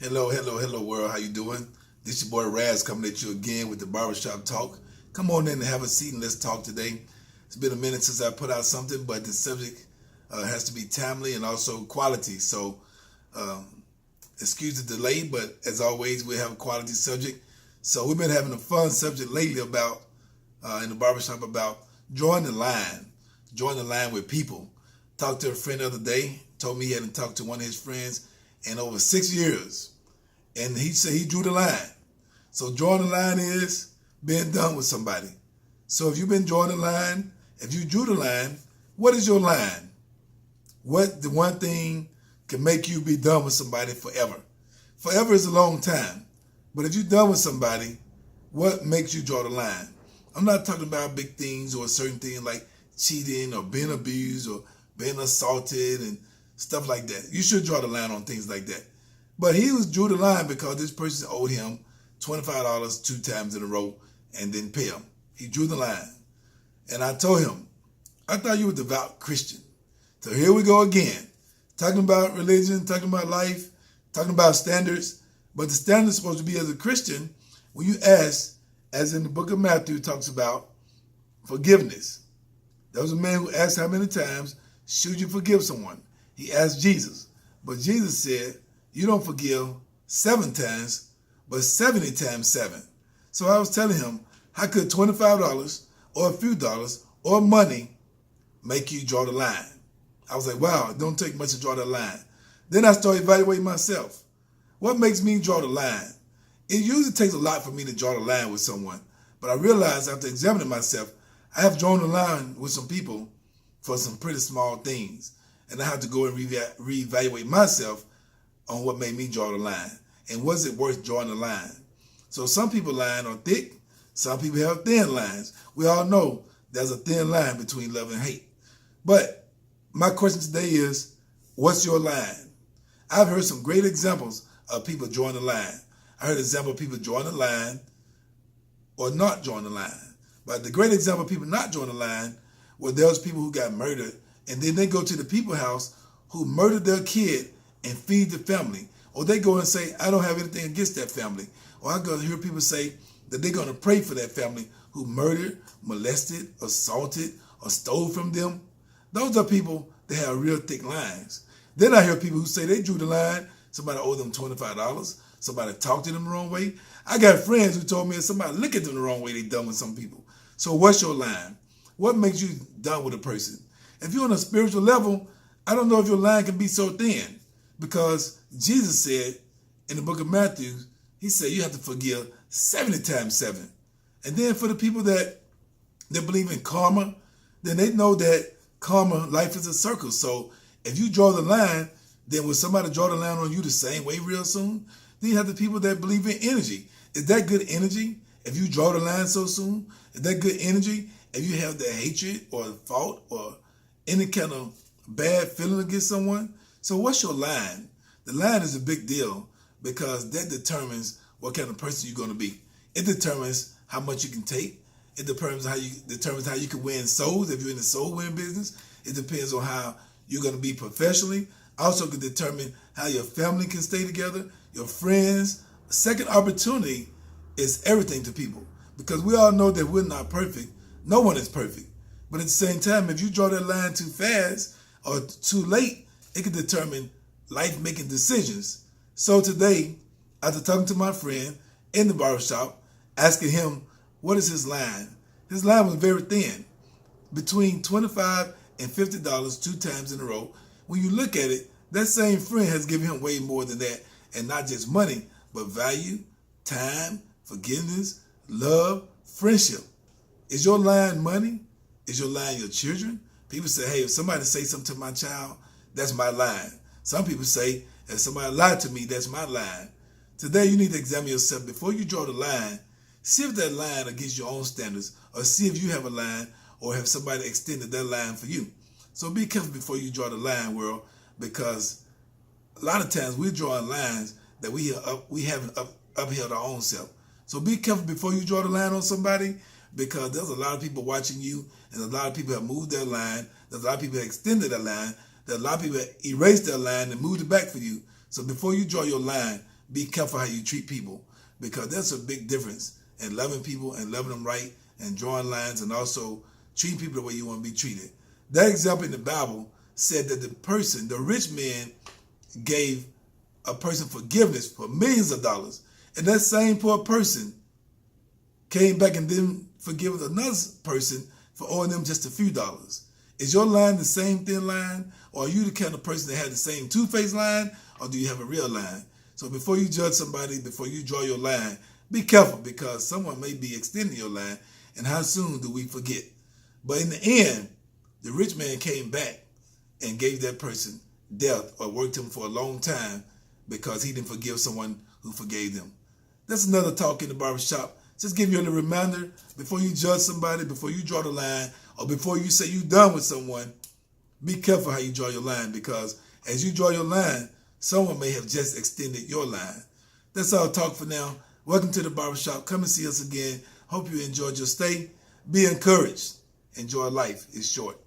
Hello, world. How you doing? This your boy Raz coming at you again with the Barbershop talk. Come on in and have a seat and let's talk today. It's been a minute since I put out something, but the subject has to be timely and also quality. So um, excuse the delay, but as always, we have a quality subject. So we've been having a fun subject lately about in the barbershop about drawing the line with people. Talked to a friend the other day, told me he hadn't talked to one of his friends in over 6 years. And he said he drew the line. So drawing the line is being done with somebody. So if you've been drawing the line, if you drew the line, what is your line? What the one thing can make you be done with somebody forever? Forever is a long time. But if you're done with somebody, what makes you draw the line? I'm not talking about big things or certain things like cheating or being abused or being assaulted and stuff like that. You should draw the line on things like that. But he drew the line because this person owed him $25 2 times in a row and didn't pay him. He drew the line. And I told him, I thought you were a devout Christian. So here we go again. Talking about religion, talking about life, talking about standards. But the standard is supposed to be as a Christian when you ask, as in the book of Matthew talks about, forgiveness. There was a man who asked how many times should you forgive someone? He asked Jesus. But Jesus said, you don't forgive 7 times, but 70 times 7. So I was telling him, how could $25 or a few dollars or money make you draw the line? I was like, wow, it don't take much to draw that line. Then I started evaluating myself. What makes me draw the line? It usually takes a lot for me to draw the line with someone. But I realized after examining myself, I have drawn the line with some people for some pretty small things. And I have to go and reevaluate myself on what made me draw the line. And was it worth drawing the line? So some people's line are thick. Some people have thin lines. We all know there's a thin line between love and hate. But my question today is, what's your line? I've heard some great examples of people drawing the line. I heard an example of people drawing the line or not drawing the line. But the great example of people not drawing the line were those people who got murdered and then they go to the people's house who murdered their kid and feed the family. Or they go and say, I don't have anything against that family. Or I go hear people say that they're going to pray for that family who murdered, molested, assaulted, or stole from them. Those are people that have real thick lines. Then I hear people who say they drew the line. Somebody owed them $25. Somebody talked to them the wrong way. I got friends who told me if somebody look at them the wrong way, they done with some people. So what's your line? What makes you done with a person? If you're on a spiritual level, I don't know if your line can be so thin. Because Jesus said in the book of Matthew, he said you have to forgive 70 times 7. And then for the people that believe in karma, then they know that karma, life is a circle. So if you draw the line, then will somebody draw the line on you the same way real soon? Then you have the people that believe in energy. Is that good energy if you draw the line so soon? Is that good energy if you have the hatred or the fault or any kind of bad feeling against someone? So what's your line? The line is a big deal because that determines what kind of person you're going to be. It determines how much you can take. It determines how you can win souls if you're in the soul winning business. It depends on how you're going to be professionally. Also can determine how your family can stay together, your friends. Second opportunity is everything to people because we all know that we're not perfect. No one is perfect. But at the same time, if you draw that line too fast or too late, it can determine life-making decisions. So today, after talking to my friend in the barbershop, asking him, what is his line? His line was very thin, between $25 and $50 2 times in a row. When you look at it, that same friend has given him way more than that, and not just money, but value, time, forgiveness, love, friendship. Is your line money? Is your line your children? People say, hey, if somebody say something to my child, that's my line. Some people say, if somebody lied to me, that's my line. Today, you need to examine yourself before you draw the line. See if that line against your own standards, or see if you have a line, or have somebody extended that line for you. So be careful before you draw the line, world, because a lot of times we're drawing lines that we haven't upheld our own self. So be careful before you draw the line on somebody, because there's a lot of people watching you, and a lot of people have moved their line. There's a lot of people that extended their line. There's a lot of people that erased their line and moved it back for you. So before you draw your line, be careful how you treat people, because there's a big difference in loving people and loving them right and drawing lines and also treating people the way you want to be treated. That example in the Bible said that the rich man, gave a person forgiveness for millions of dollars. And that same poor person came back and then forgive another person for owing them just a few dollars. Is your line the same thin line? Or are you the kind of person that has the same two-faced line? Or do you have a real line? So before you judge somebody, before you draw your line, be careful, because someone may be extending your line. And how soon do we forget? But in the end, the rich man came back and gave that person death, or worked him for a long time, because he didn't forgive someone who forgave them. That's another talk in the barbershop. Just give you a little reminder, before you judge somebody, before you draw the line, or before you say you're done with someone, be careful how you draw your line, because as you draw your line, someone may have just extended your line. That's our talk for now. Welcome to the barbershop. Come and see us again. Hope you enjoyed your stay. Be encouraged. Enjoy life. It's short.